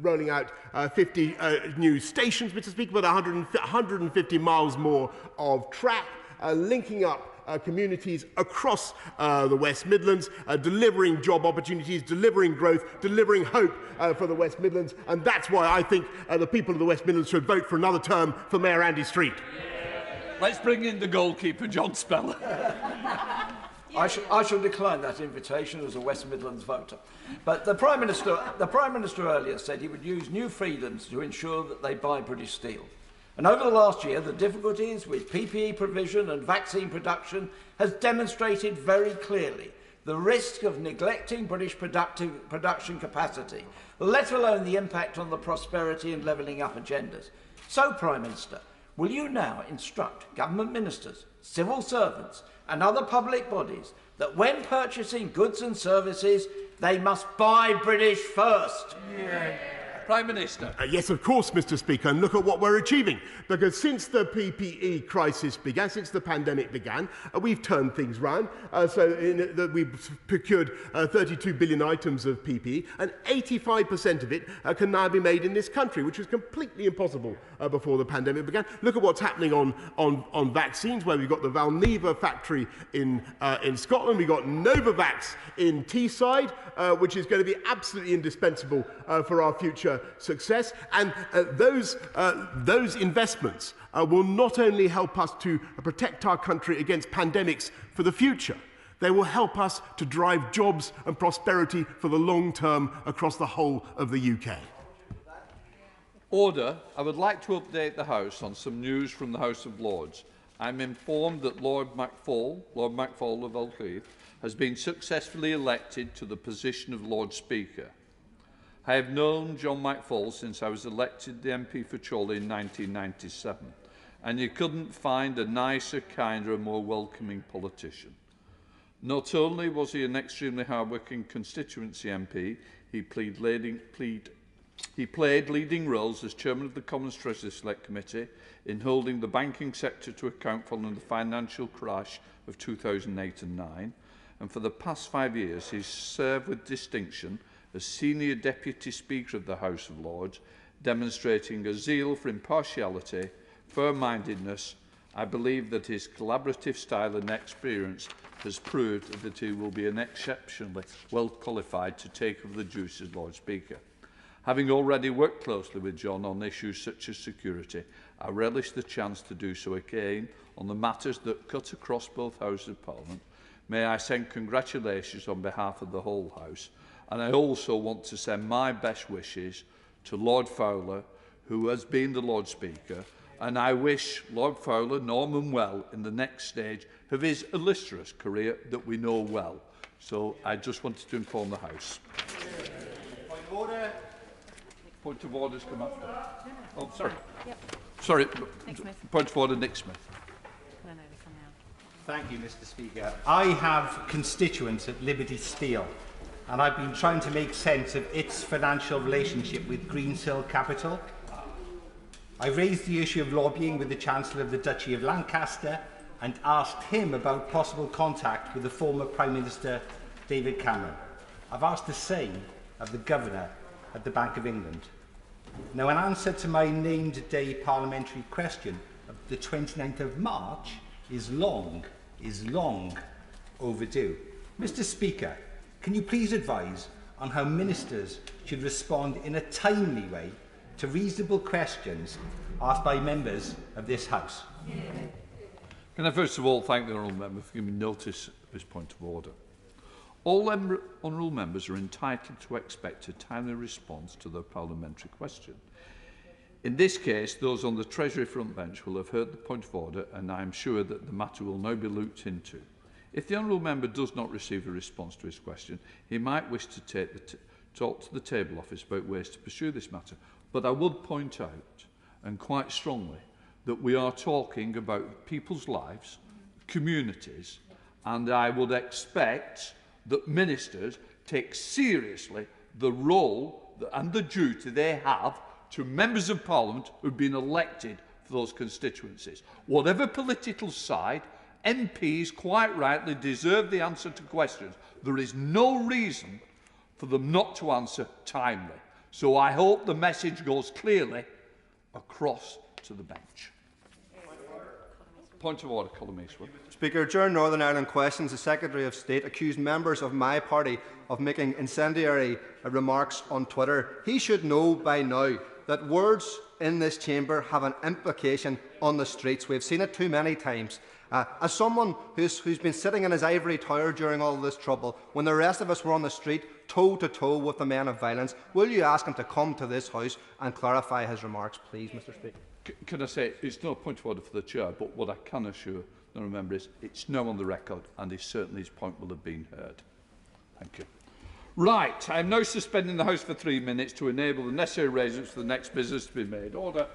rolling out 50 new stations, Mr. Speaker, but 150 miles more of track, linking up communities across the West Midlands, delivering job opportunities, delivering growth, delivering hope for the West Midlands, and that's why I think the people of the West Midlands should vote for another term for Mayor Andy Street. Let's bring in the goalkeeper, John Speller. I shall decline that invitation as a West Midlands voter. But the Prime Minister earlier said he would use new freedoms to ensure that they buy British steel. And over the last year, the difficulties with PPE provision and vaccine production has demonstrated very clearly the risk of neglecting British production capacity, let alone the impact on the prosperity and levelling up agendas. So, Prime Minister, will you now instruct government ministers, civil servants and other public bodies that when purchasing goods and services, they must buy British first? Prime Minister. Yes, of course, Mr. Speaker, and look at what we're achieving. Because since the PPE crisis began, since the pandemic began, we've turned things round. We've procured 32 billion items of PPE, and 85% of it can now be made in this country, which was completely impossible before the pandemic began. Look at what's happening on vaccines, where we've got the Valneva factory in Scotland. We've got Novavax in Teesside, which is going to be absolutely indispensable for our future success, and those investments will not only help us to protect our country against pandemics for the future, they will help us to drive jobs and prosperity for the long term across the whole of the UK. Order. I would like to update the House on some news from the House of Lords. I'm informed that Lord McFall of Elcreath, has been successfully elected to the position of Lord Speaker. I have known John McFall since I was elected the MP for Chorley in 1997, and you couldn't find a nicer, kinder and more welcoming politician. Not only was he an extremely hard-working constituency MP, he played leading roles as chairman of the Commons Treasury Select Committee in holding the banking sector to account following the financial crash of 2008 and 9, and for the past 5 years he's served with distinction as Senior Deputy Speaker of the House of Lords, demonstrating a zeal for impartiality, fair-mindedness. I believe that his collaborative style and experience has proved that he will be an exceptionally well qualified to take over the duties as Lord Speaker. Having already worked closely with John on issues such as security, I relish the chance to do so again on the matters that cut across both Houses of Parliament. May I send congratulations on behalf of the whole House, and I also want to send my best wishes to Lord Fowler, who has been the Lord Speaker, and I wish Lord Fowler, Norman, well in the next stage of his illustrious career that we know well. So I just wanted to inform the House. Point of order. Point of order has come after. Oh, sorry. Yep. Sorry. Nick Smith. Point of order, Nick Smith. Thank you, Mr. Speaker. I have constituents at Liberty Steel, and I've been trying to make sense of its financial relationship with Greensill Capital. I've raised the issue of lobbying with the Chancellor of the Duchy of Lancaster and asked him about possible contact with the former Prime Minister David Cameron. I've asked the same of the Governor at the Bank of England. Now, in answer to my named day parliamentary question of the 29th of March is long overdue. Mr. Speaker, can you please advise on how ministers should respond in a timely way to reasonable questions asked by members of this House? Can I first of all thank the honourable member for giving me notice of his point of order. All honourable members are entitled to expect a timely response to their parliamentary question. In this case, those on the Treasury front bench will have heard the point of order, and I am sure that the matter will now be looked into. If the honourable member does not receive a response to his question, he might wish to talk to the table office about ways to pursue this matter. But I would point out, and quite strongly, that we are talking about people's lives, communities, and I would expect that ministers take seriously the role and the duty they have to members of Parliament who have been elected for those constituencies. Whatever political side, MPs quite rightly deserve the answer to questions. There is no reason for them not to answer timely. So I hope the message goes clearly across to the bench. Point of order, Colin Eastwood. Speaker, during Northern Ireland questions, the Secretary of State accused members of my party of making incendiary remarks on Twitter. He should know by now that words in this chamber have an implication on the streets. We've seen it too many times. As someone who's been sitting in his ivory tower during all this trouble, when the rest of us were on the street toe-to-toe with the men of violence, will you ask him to come to this House and clarify his remarks, please, Mr. Speaker? Can I say, it's no point of order for the Chair, but what I can assure the member is it's now on the record, and certainly his point will have been heard. Thank you. Right, I am now suspending the House for 3 minutes to enable the necessary arrangements for the next business to be made. Order.